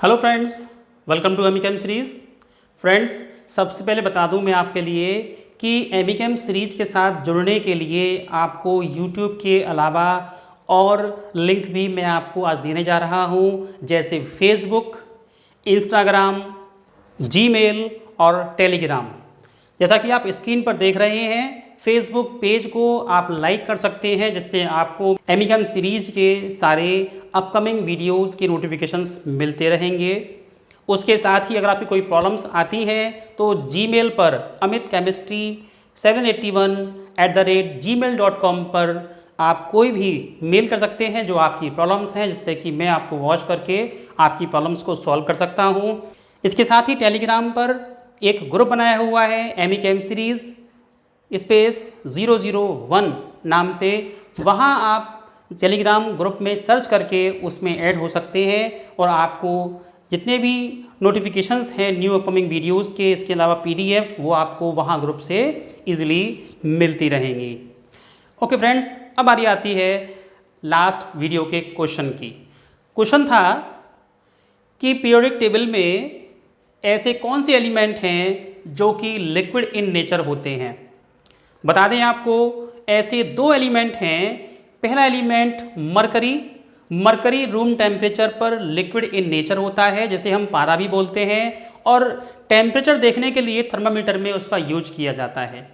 Hello friends, welcome to एमिकेम series. Friends, सबसे पहले बता दूं मैं आपके लिए कि एमिकेम सीरीज के साथ जुड़ने के लिए आपको यूट्यूब के अलावा और लिंक भी मैं आपको आज देने जा रहा हूं, जैसे फेसबुक, इंस्टाग्राम, जीमेल और टेलीग्राम। जैसा कि आप स्क्रीन पर देख रहे हैं, फेसबुक पेज को आप लाइक कर सकते हैं, जिससे आपको एमिकेम सीरीज के सारे अपकमिंग वीडियोस के नोटिफिकेशंस मिलते रहेंगे। उसके साथ ही अगर आपकी कोई प्रॉब्लम्स आती हैं तो जीमेल पर amit781@gmail.com पर आप कोई भी मेल कर सकते हैं जो आपकी प्रॉब्लम्स हैं, जिससे कि मैं आपको वॉच करके आपकी प्रॉब्लम्स को सॉल्व कर सकता हूँ। इसके साथ ही टेलीग्राम पर एक ग्रुप बनाया हुआ है एमिकेम सीरीज़ स्पेस 001 नाम से। वहाँ आप टेलीग्राम ग्रुप में सर्च करके उसमें ऐड हो सकते हैं और आपको जितने भी नोटिफिकेशंस हैं न्यू अपकमिंग वीडियोस के, इसके अलावा पीडीएफ, वो आपको वहाँ ग्रुप से इजीली मिलती रहेंगी। ओके फ्रेंड्स, अब बारी आती है लास्ट वीडियो के क्वेश्चन की। क्वेश्चन था कि पीरियोडिक टेबल में ऐसे कौन से एलिमेंट हैं जो कि लिक्विड इन नेचर होते हैं। बता दें आपको, ऐसे दो एलिमेंट हैं। पहला element mercury. Mercury room temperature पर लिक्विड इन नेचर होता है, जिसे हम पारा भी बोलते हैं, और टेम्परेचर देखने के लिए थर्मामीटर में उसका यूज किया जाता है।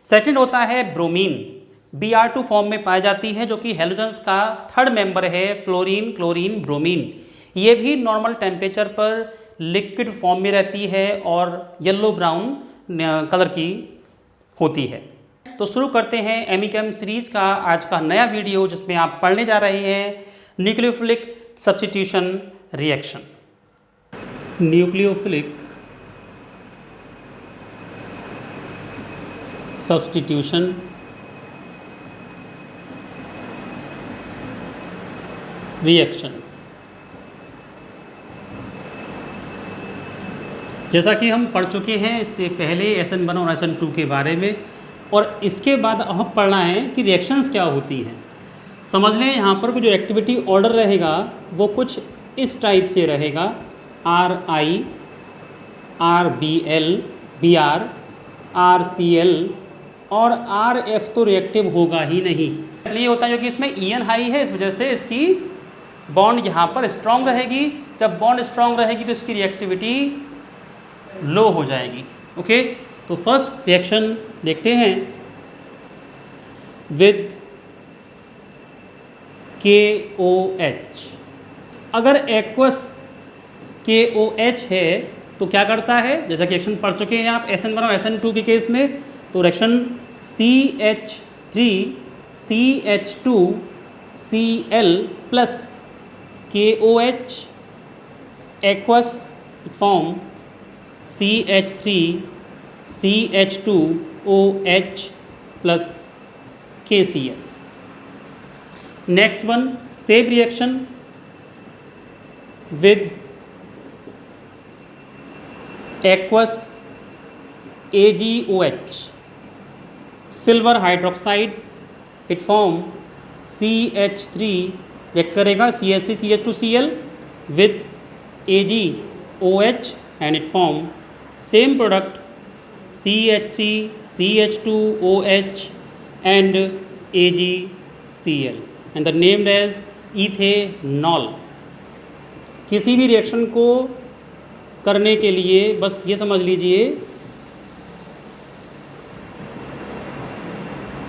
सेकंड होता है ब्रोमीन। Br2 फॉर्म में पाई जाती है, जो कि हेलोजन्स का थर्ड मेंबर है, फ्लोरीन, क्लोरीन, ब्रोमीन। ये भी नॉर्मल टेम्परेचर पर लिक्विड फॉर्म में रहती है और येलो ब्राउन कलर की होती है। तो शुरू करते हैं एमिकेम सीरीज़ का आज का नया वीडियो, जिसमें आप पढ़ने जा रहे हैं nucleophilic substitution reaction. Nucleophilic substitution reactions. जैसा कि हम पढ़ चुके हैं इससे पहले SN1 और SN2 के बारे में, और इसके बाद अब पढ़ना है कि रिएक्शंस क्या होती हैं। समझ लें, यहाँ पर जो एक्टिविटी ऑर्डर रहेगा वो कुछ इस टाइप से रहेगा: RI, RBL, BR, RCL और RF तो रिएक्टिव होगा ही नहीं। इसलिए होता है क्योंकि इसमें EN हाई है, इस वजह से इसकी बॉन्ड यहाँ पर स्ट्रॉन्ग रहेगी। जब बॉन्ड स्ट्रॉन्ग रहेगी तो इसकी रिएक्टिविटी लो हो जाएगी। ओके, तो फर्स्ट रिएक्शन देखते हैं विद KOH। अगर एक्वस KOH है तो क्या करता है, जैसा कि रिएक्शन पढ़ चुके हैं आप SN1 और SN2 के केस में, तो reaction CH3CH2Cl plus KOH aqueous form CH3CH2OH plus KCl। Next one, same reaction with aqueous AgOH silver hydroxide. It form CH3 react करेगा CH3CH2Cl with AgOH and it form same product CH3CH2OH and AgCl and the named as ethanol। किसी भी reaction को करने के लिए बस ये समझ लीजिए,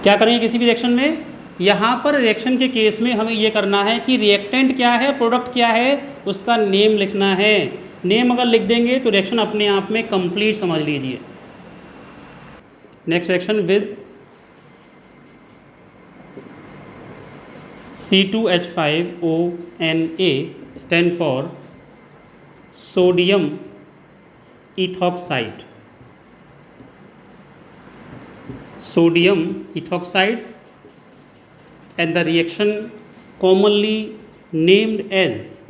क्या करेंगे किसी भी रिएक्शन में। यहाँ पर रिएक्शन के केस में हमें ये करना है कि रिएक्टेंट क्या है, प्रोडक्ट क्या है, उसका नेम लिखना है। नेम अगर लिख देंगे तो रिएक्शन अपने आप में कंप्लीट समझ लीजिए। Next reaction with C2H5ONA stand for sodium ethoxide. Sodium ethoxide and the reaction commonly named as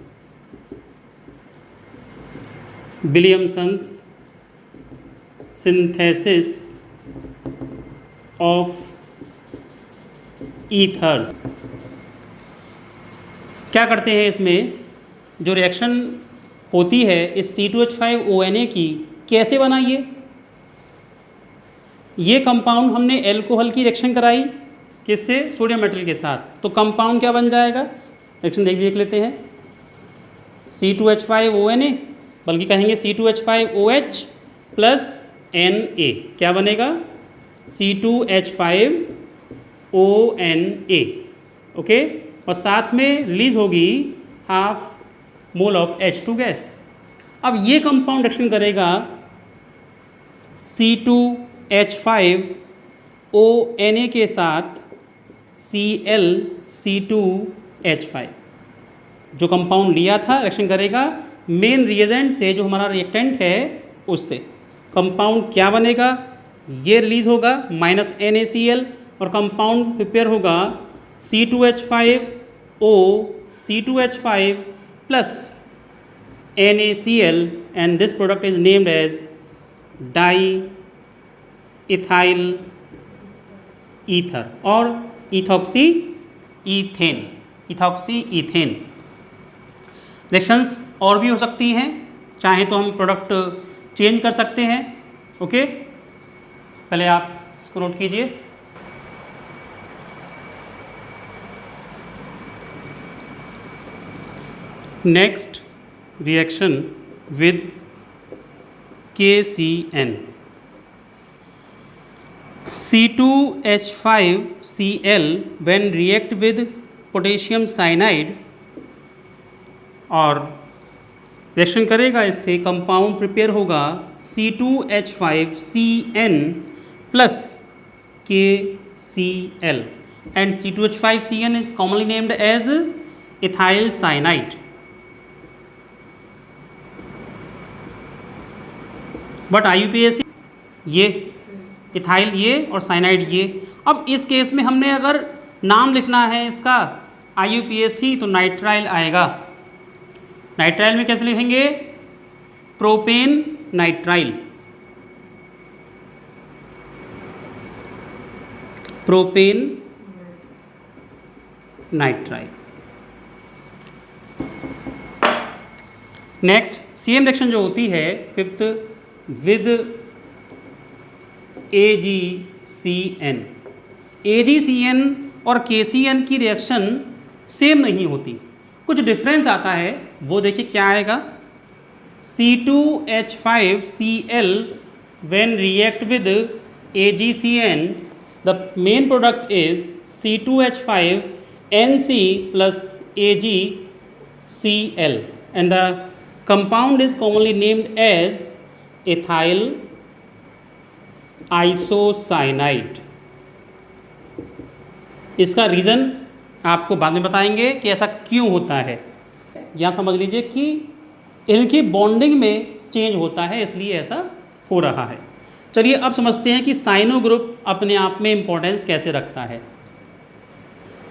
Williamson's synthesis of ethers। क्या करते हैं इसमें, जो रिएक्शन होती है इस C2H5ONA की कैसे बनाइए। ये कंपाउंड हमने एल्कोहल की रिएक्शन कराई किससे, सोडियम मेटल के साथ, तो कंपाउंड क्या बन जाएगा, रिएक्शन देख लेते हैं। C2H5ONA, बल्कि कहेंगे C2H5OH प्लस Na, क्या बनेगा C2H5ONA, ओके, और साथ में रिलीज होगी half mole of H2 gas. अब ये कंपाउंड रिएक्शन करेगा C2H5ONA के साथ ClC2H5, जो कंपाउंड लिया था रिएक्शन करेगा मेन रिएजेंट से, जो हमारा रिएक्टेंट है उससे। कंपाउंड क्या बनेगा, ये रिलीज होगा -NaCl और कंपाउंड प्रिपेयर होगा C2H5O C2H5 plus NaCl and this product is named as diethyl ether और इथॉक्सी ईथेन। रिएक्शंस और भी हो सकती हैं, चाहे तो हम प्रोडक्ट चेंज कर सकते हैं, ओके। पहले आप इसको नोट कीजिए। Next reaction with KCN, C2H5Cl when react with potassium cyanide और रिएक्शन करेगा इससे, कंपाउंड प्रिपेयर होगा C2H5CN plus KCl and C2H5CN is commonly named as ethyl cyanide। But IUPAC ये इथाइल ये और साइनाइड ये। अब इस केस में हमने अगर नाम लिखना है इसका IUPAC तो नाइट्राइल आएगा। नाइट्राइल में कैसे लिखेंगे, propane nitrile, propane nitrile. Next same reaction जो होती है फिफ्थ विद AgCN और KCN की रिएक्शन सेम नहीं होती, कुछ डिफरेंस आता है, वो देखिए क्या आएगा। C2H5Cl when react with AgCN the main product is C2H5NC plus AgCl and the compound is commonly named as ethyl isocyanide। इसका रीज़न आपको बाद में बताएंगे कि ऐसा क्यों होता है। यहाँ समझ लीजिए कि इनकी बॉन्डिंग में चेंज होता है, इसलिए ऐसा हो रहा है। चलिए अब समझते हैं कि साइनो ग्रुप अपने आप में इम्पोर्टेंस कैसे रखता है।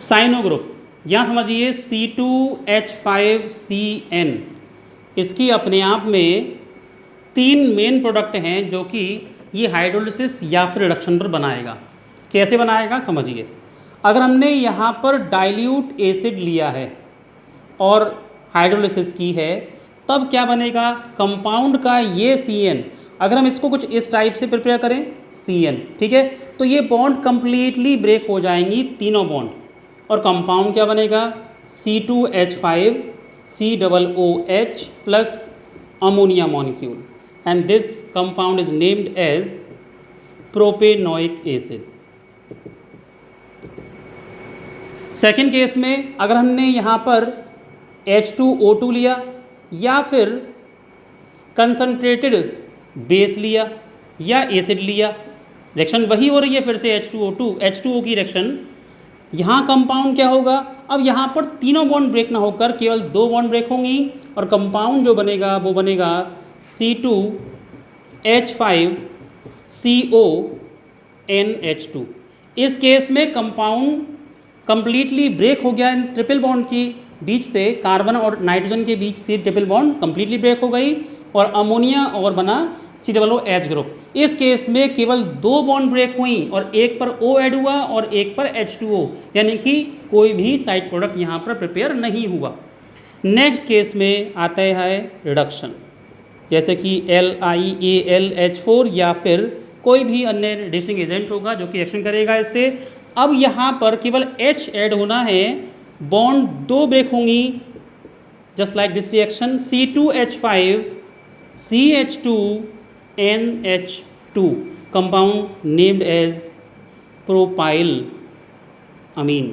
साइनो ग्रुप यहाँ समझिए C2H5CN, इसकी अपने आप में 3 मेन प्रोडक्ट हैं जो कि ये हाइड्रोलिसिस या फिर रिडक्शन पर बनाएगा। कैसे बनाएगा समझिए। अगर हमने यहाँ पर डाइल्यूट एसिड लिया है और हाइड्रोलिसिस की है, तब क्या बनेगा, कंपाउंड का ये CN, अगर हम इसको कुछ इस टाइप से प्रिपेयर करें CN, ठीक है, तो ये बॉन्ड कंप्लीटली ब्रेक हो जाएंगी तीनों बॉन्ड, और कंपाउंड क्या बनेगा C2H5COOH plus ammonia molecule and this compound is named as propanoic acid. Second case में अगर हमने यहाँ पर H2O2 लिया या फिर कंसनट्रेटेड बेस लिया या एसिड लिया, रिएक्शन वही हो रही है फिर से H2O की रिएक्शन। यहाँ कंपाउंड क्या होगा, अब यहाँ पर तीनों बॉन्ड ब्रेक ना होकर केवल 2 बॉन्ड ब्रेक होंगी और कंपाउंड जो बनेगा वो बनेगा C2H5CONH2। इस केस में कंपाउंड कंप्लीटली ब्रेक हो गया इन ट्रिपल बॉन्ड के बीच से, कार्बन और नाइट्रोजन के बीच से ट्रिपल बॉन्ड कंप्लीटली ब्रेक हो गई और अमोनिया और बना COOH ग्रुप। इस केस में केवल 2 बॉन्ड ब्रेक हुई और एक पर O ऐड हुआ और एक पर H2O, यानी कि कोई भी साइड प्रोडक्ट यहाँ पर प्रिपेयर नहीं हुआ। नेक्स्ट केस में आता है रिडक्शन, जैसे कि LiAlH4 या फिर कोई भी अन्य रिड्यूसिंग एजेंट होगा जो कि रिएक्शन करेगा इससे। अब यहाँ पर केवल H ऐड होना है, बॉन्ड 2 ब्रेक होंगी, just like this reaction C2H5 CH2 NH2 compound named as propyl amine.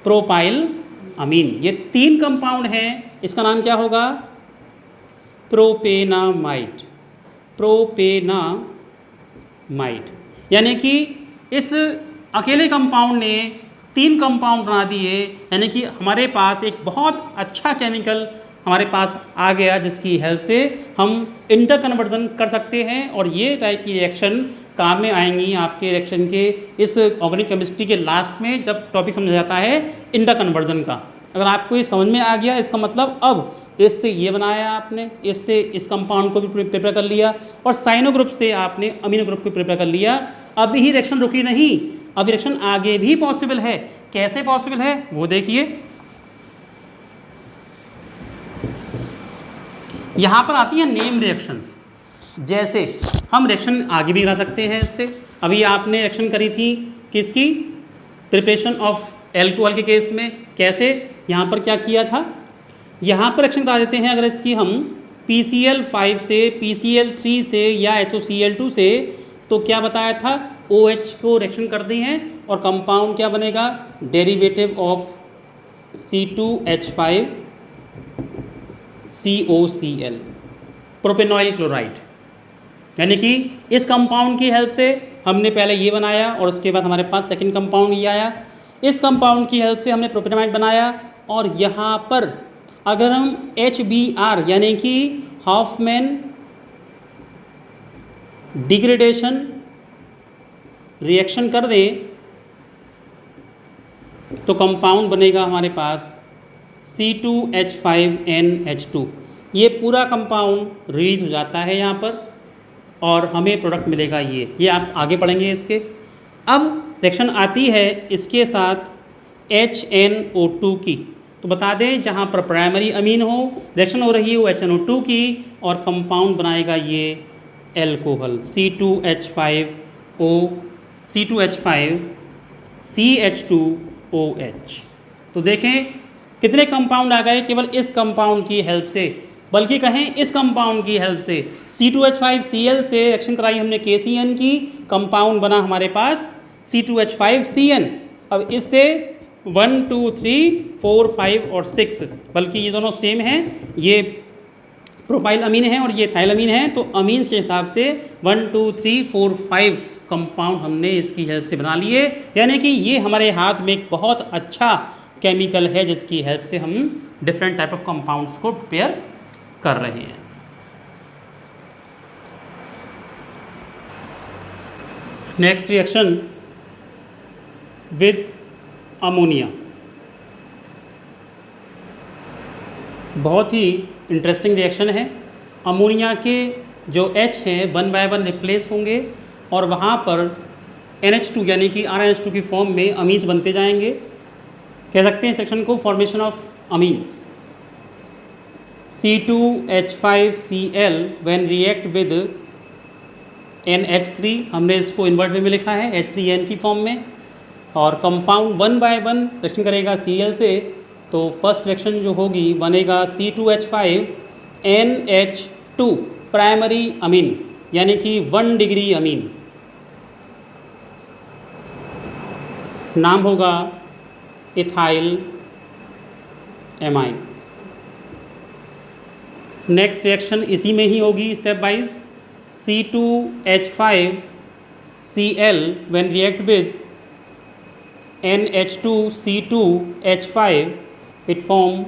Propyl amine, ये 3 कंपाउंड हैं, इसका नाम क्या होगा? प्रोपेनामाइड। प्रोपेनामाइड, यानी कि इस अकेले कंपाउंड ने 3 कंपाउंड बना दिए, यानी कि हमारे पास एक बहुत अच्छा केमिकल हमारे पास आ गया जिसकी हेल्प से हम इंटर कन्वर्जन कर सकते हैं। और ये टाइप की रिएक्शन काम में आएंगी आपके रिएक्शन के इस ऑर्गेनिक केमिस्ट्री के लास्ट में, जब टॉपिक समझा जाता है इंटर कन्वर्जन का। अगर आपको ये समझ में आ गया, इसका मतलब अब इससे ये बनाया आपने, इससे इस कंपाउंड को भी प्रिपेयर कर लिया, और साइनो ग्रुप से आपने अमीनो ग्रुप को प्रिपेयर कर लिया। अब ही रिएक्शन रुकी नहीं, अब रिएक्शन आगे भी पॉसिबल है। कैसे पॉसिबल है वो देखिए। यहाँ पर आती है नेम रिएक्शंस, जैसे हम रिएक्शन आगे भी करा सकते हैं इससे। अभी आपने रिएक्शन करी थी किसकी? प्रिपरेशन ऑफ एल्कोहल के केस में। कैसे? यहाँ पर क्या किया था, यहाँ पर रिएक्शन करा देते हैं अगर इसकी हम PCl5 से PCl3 से या SOCl2 से, तो क्या बताया था, OH को रिएक्शन कर दी हैं और कंपाउंड क्या बनेगा? Derivative of C2H5 COCl, propanoyl chloride. यानी कि इस कंपाउंड की हेल्प से हमने पहले ये बनाया और उसके बाद हमारे पास सेकंड कंपाउंड ये आया। इस कंपाउंड की हेल्प से हमने प्रोपेनामाइड बनाया, और यहाँ पर अगर हम HBr यानी कि हॉफमैन डिग्रेडेशन रिएक्शन कर दें तो कंपाउंड बनेगा हमारे पास C2H5NH2। ये पूरा कंपाउंड रिलीज हो जाता है यहाँ पर और हमें प्रोडक्ट मिलेगा ये आप आगे पढ़ेंगे इसके। अब रिएक्शन आती है इसके साथ HNO2 की, तो बता दें जहाँ पर प्राइमरी अमीन हो, रिएक्शन हो रही है वो HNO2 की, और कंपाउंड बनाएगा ये एल्कोहल C2H5CH2OH। तो देखें कितने कंपाउंड आ गए केवल इस कंपाउंड की हेल्प से, बल्कि कहें इस कंपाउंड की हेल्प से। C2H5Cl से रिएक्शन कराई हमने KCN की, कंपाउंड बना हमारे पास C2H5CN। अब इससे 1 2 3 4 5 और 6, बल्कि ये दोनों सेम हैं, ये प्रोपाइल अमीन है और ये थाइल अमीन है, तो अमीन्स के हिसाब से 1 2 3 4 5 कंपाउंड हमने इसकी हेल्प से बना लिए। यानी कि ये हमारे हाथ में एक बहुत अच्छा केमिकल है जिसकी हेल्प से हम डिफरेंट टाइप ऑफ कंपाउंड्स को प्रिपेयर कर रहे हैं। नेक्स्ट रिएक्शन विद अमोनिया, बहुत ही इंटरेस्टिंग रिएक्शन है। अमोनिया के जो H हैं 1 बाय 1 रिप्लेस होंगे और वहाँ पर NH2 यानी कि RNH2 की फॉर्म में अमीन्स बनते जाएंगे। कह सकते हैं सेक्शन को formation of amines. C2H5Cl when react with NH3, हमने इसको इन्वर्ट वे में लिखा है H3N की फॉर्म में, और कंपाउंड 1 बाय 1 रिएक्शन करेगा Cl से, तो फर्स्ट रिएक्शन जो होगी बनेगा C2H5NH2 प्राइमरी अमीन, यानी कि 1 डिग्री अमीन, नाम होगा इथाइल एमाइन। नेक्स्ट रिएक्शन इसी में ही होगी step wise. C2H5Cl when react with NH2C2H5 it form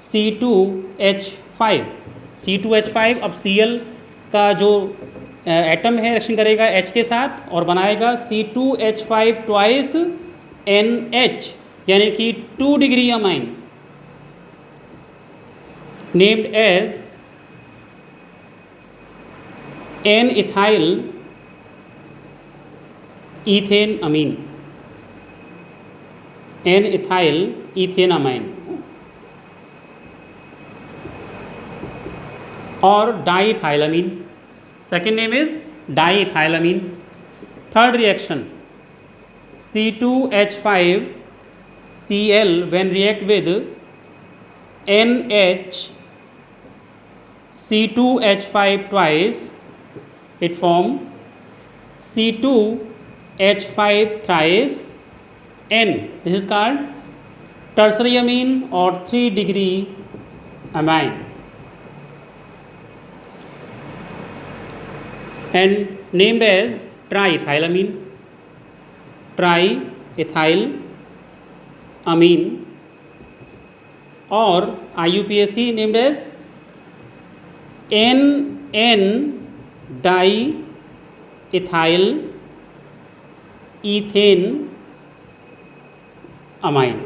C2H5। C2H5 अब Cl का जो एटम है रिएक्शन करेगा H के साथ और बनाएगा C2H5 ट्वाइस NH, यानी कि 2 degree amine, named as N ethyl ethane amine, N ethyl ethane amine. और diethylamine. Second name is diethylamine. Third reaction C2H5Cl when react with NHC2H5 twice, it form C2H5 thrice N. This is called tertiary amine or 3-degree amine, and named as triethylamine, triethylamine, or IUPAC named as NN-diethyl ethane amine.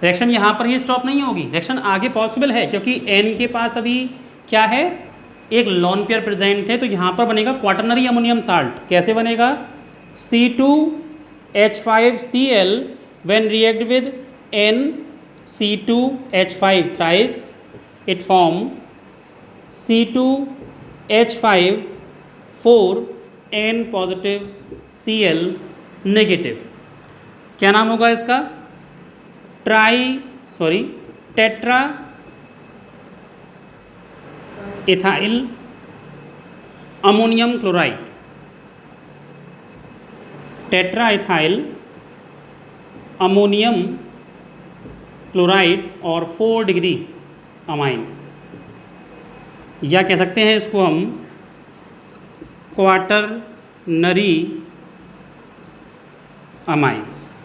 Reaction यहाँ पर ही stop नहीं होगी, reaction आगे possible है, क्योंकि N के पास अभी क्या है, एक लॉन पेयर प्रेजेंट है, तो यहाँ पर बनेगा क्वाटरनरी अमोनियम साल्ट। कैसे बनेगा? C2H5Cl when react with NC2H5 thrice, it form C2H5 4N positive Cl negative। क्या नाम होगा इसका? Tetra ethyl ammonium chloride, tetra ethyl ammonium chloride और 4 डिग्री अमाइन, या कह सकते हैं इसको हम क्वाटरनरी अमाइंस।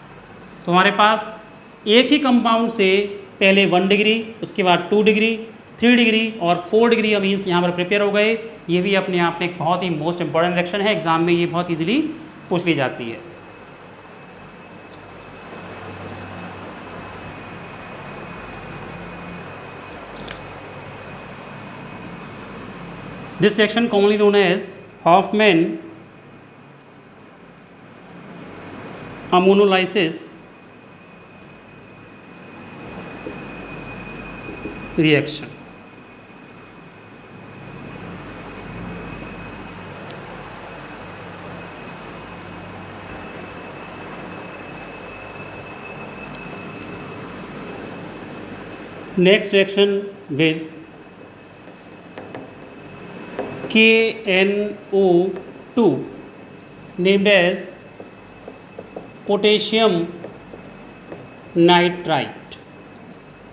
तो हमारे पास एक ही कंपाउंड से पहले 1 डिग्री, उसके बाद 2 डिग्री, 3 डिग्री और 4 डिग्री अमीन्स यहाँ पर प्रिपेयर हो गए। ये भी अपने आप में एक बहुत ही मोस्ट इंपॉर्टेंट रिएक्शन है, एग्जाम में ये बहुत इजीली पूछ ली जाती है। This reaction commonly known as Hofmann ammonolysis reaction. Next reaction with KNO2 named as potassium nitrite.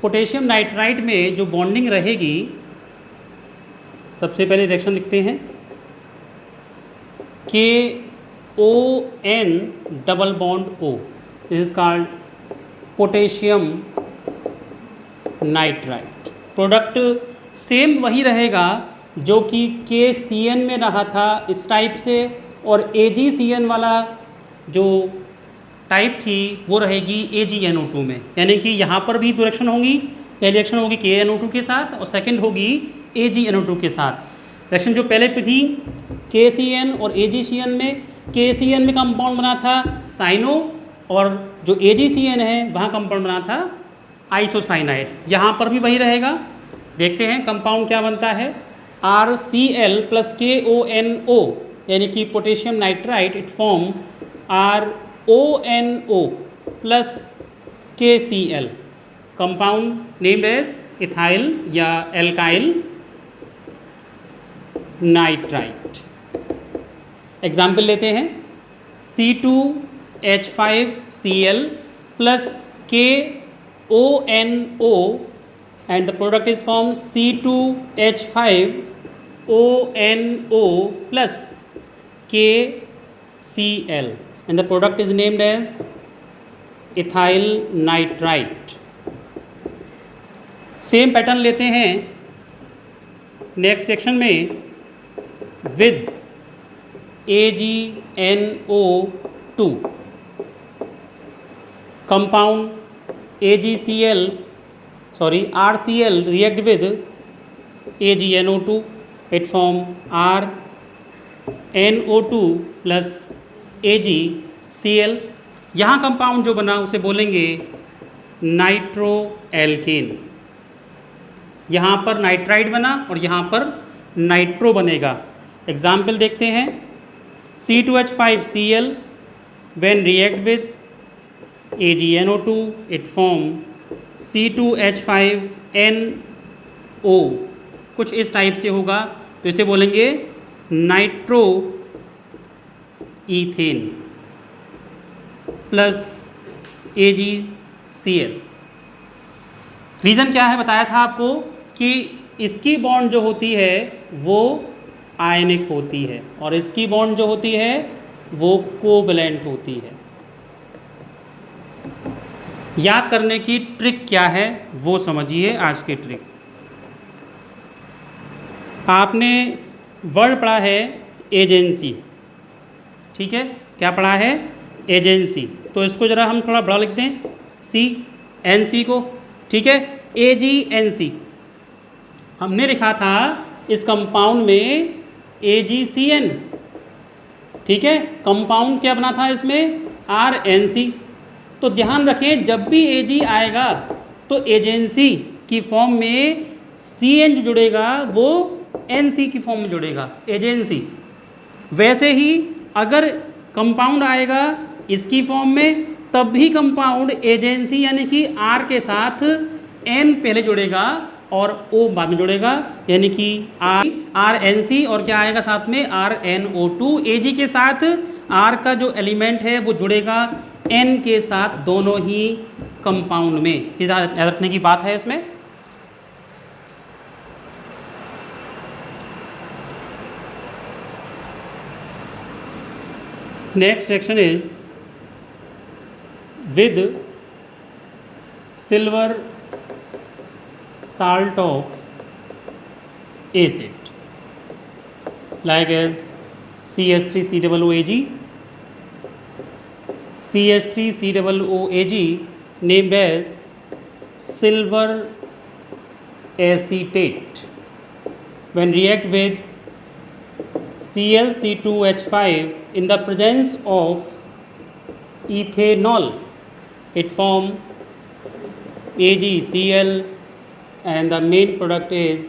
Potassium nitrite में जो बॉन्डिंग रहेगी, सबसे पहले रिएक्शन लिखते हैं KON double bond O, this is called potassium nitrite. Product same वही रहेगा जो कि KCN में रहा था इस टाइप से, और AgCN वाला जो टाइप थी वो रहेगी AgNO2 में। यानी कि यहाँ पर भी 2 रिएक्शन होंगी, पहली रिएक्शन होगी KNO2 के साथ और सेकंड होगी AgNO2 के साथ। रिएक्शन जो पहले थी KCN और AgCN में, KCN में कंपाउंड बना था साइनो, और जो AgCN है वहाँ कंपाउंड बना था आइसोसाइनाइड। यहाँ पर भी वही रहेगा। देखते हैं कंपाउंड क्या बनता है, RCl प्लस KONO, यानी कि potassium nitrite, it form RONO plus KCl, compound named as ethyl या एल्काइल नाइट्राइट। एग्जाम्पल लेते हैं C2H5Cl plus KONO and the product is formed C2H5ONO plus KCl and the product is named as ethyl nitrite। Same pattern लेते हैं next section में with AgNO2, compound RCl react with AgNO2, it form RNO2 plus AgCl। यहाँ compound जो बना उसे बोलेंगे nitro alkene. यहाँ पर नाइट्राइड बना और यहाँ पर नाइट्रो बनेगा। एग्जाम्पल देखते हैं। C2H5Cl when react with AgNO2 it form C2H5NO, कुछ इस टाइप से होगा, तो इसे बोलेंगे nitro ethane plus AgCl। Reason क्या है बताया था आपको कि इसकी बॉन्ड जो होती है वो आयनिक होती है और इसकी बॉन्ड जो होती है वो कोवैलेंट होती है। याद करने की ट्रिक क्या है वो समझिए। आज की ट्रिक, आपने वर्ड पढ़ा है एजेंसी, ठीक है, क्या पढ़ा है? एजेंसी। तो इसको ज़रा हम थोड़ा बड़ा लिख दें, CNC को, ठीक है, AgNC। हमने लिखा था इस कंपाउंड में AgCN, ठीक है, कंपाउंड क्या बना था इसमें? RNC। तो ध्यान रखें जब भी Ag आएगा तो एजेंसी की फॉर्म में CN जो जुड़ेगा वो NC की फॉर्म में जुड़ेगा, एजेंसी। वैसे ही अगर कंपाउंड आएगा इसकी फॉर्म में तब भी कंपाउंड एजेंसी यानी कि R के साथ N पहले जुड़ेगा और O बाद में जुड़ेगा, यानी कि RNC और क्या आएगा साथ में? RNO2। Ag के साथ R का जो एलिमेंट है वो जुड़ेगा N के साथ, दोनों ही कंपाउंड में। याद रखने की बात है इसमें। Next reaction is with silver salt of acid like as CH3COOAg, CH3COOAg named as silver acetate when react with ClC2H5 in the presence of ethanol it form AgCl and the main product is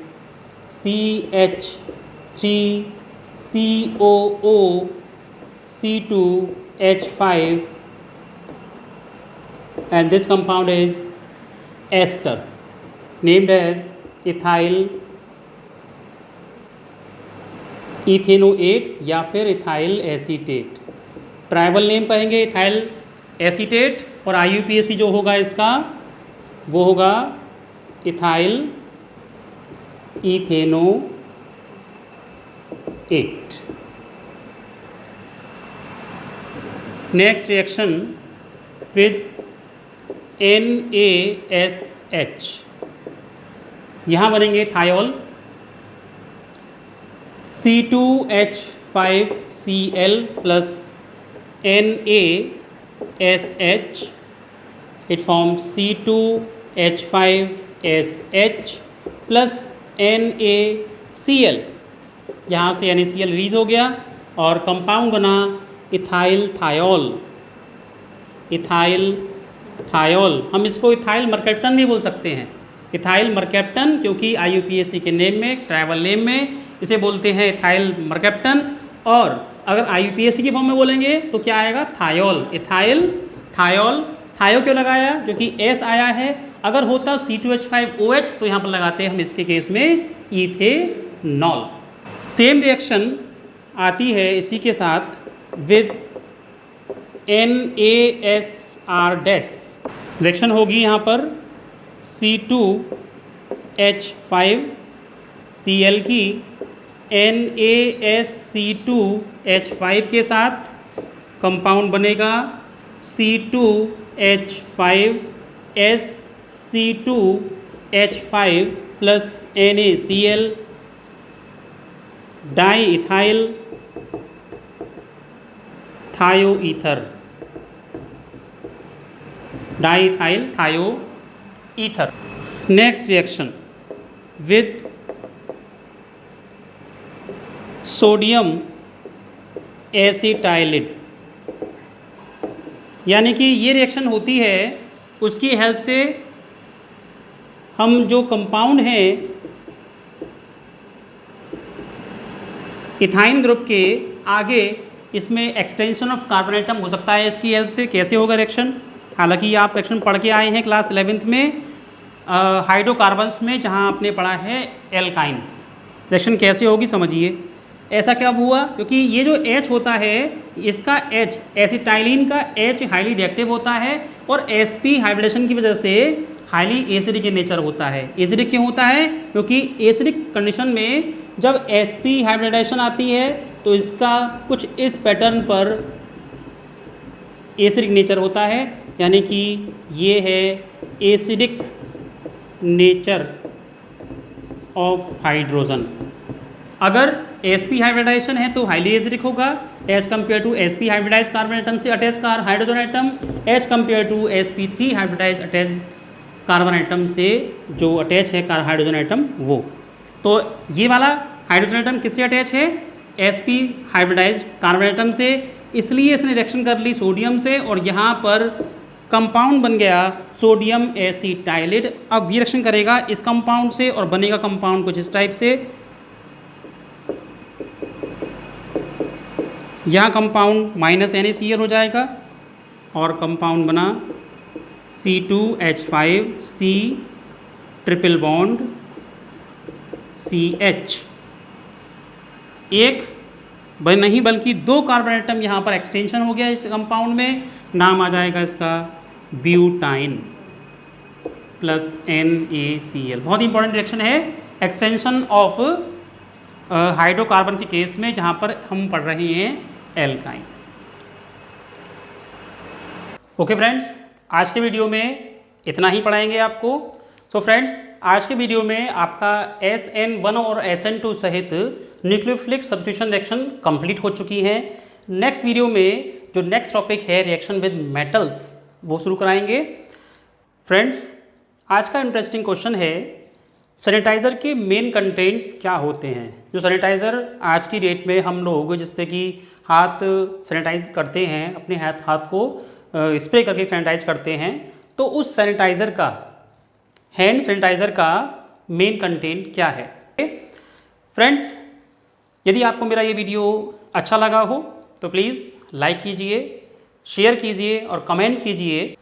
CH3COOC2H5 and this compound is ester named as ethyl ethanoate या फिर ethyl acetate. Tribal name कहेंगे ethyl acetate और IUPAC जो होगा इसका वो होगा ethyl ethanoate. Next reaction with NaSH, यहाँ बनेंगे thiol C2H5Cl plus NaSH it forms C2H5SH plus NaCl। यहाँ से NaCl रिलीज हो गया और कंपाउंड बना इथाइल थायोल। इथाइल थायोल, हम इसको इथाइल मर्कैप्टन भी बोल सकते हैं, इथाइल मर्कैप्टन, क्योंकि IUPAC के नेम में, ट्राइबल नेम में इसे बोलते हैं इथाइल मर्कैप्टन। और अगर IUPAC की फॉर्म में बोलेंगे तो क्या आएगा? Thiol, ethyl thiol. थायो क्यों लगाया? क्योंकि S आया है। अगर होता C2H5OH तो यहाँ पर लगाते हैं हम इसके केस में इथेनॉल। सेम रिएक्शन आती है इसी के साथ विद NaSR-। रिएक्शन होगी यहाँ पर C2H5Cl की NaSC2H5 के साथ कंपाउंड बनेगा C2H5SC2H5 plus NaCl di ethyl thio ether, di ethyl thio ether. Next reaction with sodium acetylide, यानी कि ये रिएक्शन होती है उसकी हेल्प से हम जो कंपाउंड हैं इथाइन ग्रुप के आगे इसमें एक्सटेंशन ऑफ कार्बन एटम हो सकता है इसकी हेल्प से। कैसे होगा रिएक्शन? हालांकि आप रिएक्शन पढ़ के आए हैं क्लास 11th में हाइड्रोकार्बन्स में, जहां आपने पढ़ा है एल्काइन। रिएक्शन कैसे होगी समझिए। ऐसा क्या हुआ? क्योंकि ये जो H होता है, इसका H एसिटाइलिन का H हाईली रिएक्टिव होता है और sp हाइब्रिडेशन की वजह से हाईली एसिडिक in नेचर होता है। एसिडिक क्यों होता है? क्योंकि एसिडिक कंडीशन में जब sp हाइब्रिडेशन आती है तो इसका कुछ इस पैटर्न पर एसिडिक नेचर होता है, यानी कि ये है एसिडिक नेचर ऑफ हाइड्रोजन। अगर sp हाइब्रिडाइजेशन है तो हाईली एसिडिक होगा as compared to sp hybridized carbon atom से attach hydrogen atom, as compared to sp3 hybridized attach carbon atom से जो अटैच है हाइड्रोजन एटम वो। तो ये वाला हाइड्रोजन एटम किससे अटैच है? sp हाइब्रिडाइज कार्बन एटम से, इसलिए इसने रिएक्शन कर ली सोडियम से और यहाँ पर कंपाउंड बन गया सोडियम एसिटाइलिड। अब ये रिएक्शन करेगा इस कंपाउंड से और बनेगा कंपाउंड कुछ इस टाइप से। यहाँ कंपाउंड -NaCl हो जाएगा और कंपाउंड बना C2H5C ट्रिपल बॉन्ड CH। एक नहीं बल्कि 2 कार्बन एटम यहाँ पर एक्सटेंशन हो गया इस कंपाउंड में, नाम आ जाएगा इसका ब्यूटाइन प्लस NaCl। बहुत इंपॉर्टेंट रिएक्शन है एक्सटेंशन ऑफ हाइड्रोकार्बन के केस में, जहाँ पर हम पढ़ रहे हैं एल्काइन। ओके फ्रेंड्स, आज के वीडियो में इतना ही पढ़ाएंगे आपको। सो फ्रेंड्स, आज के वीडियो में आपका SN1 और SN2 सहित न्यूक्लियोफिलिक सब्स्टिट्यूशन रिएक्शन कंप्लीट हो चुकी है। नेक्स्ट वीडियो में जो नेक्स्ट टॉपिक है रिएक्शन विद मेटल्स, वो शुरू कराएंगे। फ्रेंड्स, आज का इंटरेस्टिंग क्वेश्चन है सैनिटाइज़र के मेन कंटेंट्स क्या होते हैं। जो सैनिटाइज़र आज की डेट में हम लोग जिससे कि हाथ सैनिटाइज करते हैं, अपने हाथ को स्प्रे करके सैनिटाइज करते हैं, तो उस सैनिटाइज़र का, हैंड सैनिटाइज़र का मेन कंटेंट क्या है। फ्रेंड्स, यदि आपको मेरा ये वीडियो अच्छा लगा हो तो प्लीज़ लाइक कीजिए, शेयर कीजिए और कमेंट कीजिए।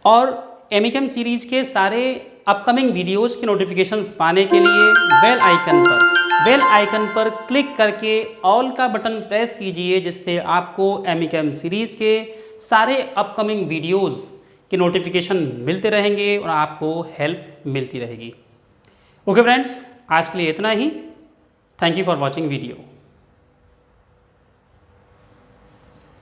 और एमिकेम सीरीज़ के सारे अपकमिंग वीडियोज़ की नोटिफिकेशंस पाने के लिए बेल आइकन पर क्लिक करके ऑल का बटन प्रेस कीजिए, जिससे आपको एमिकेम सीरीज़ के सारे अपकमिंग वीडियोज़ की नोटिफिकेशन मिलते रहेंगे और आपको हेल्प मिलती रहेगी। ओके फ्रेंड्स, आज के लिए इतना ही। Thank you for watching video.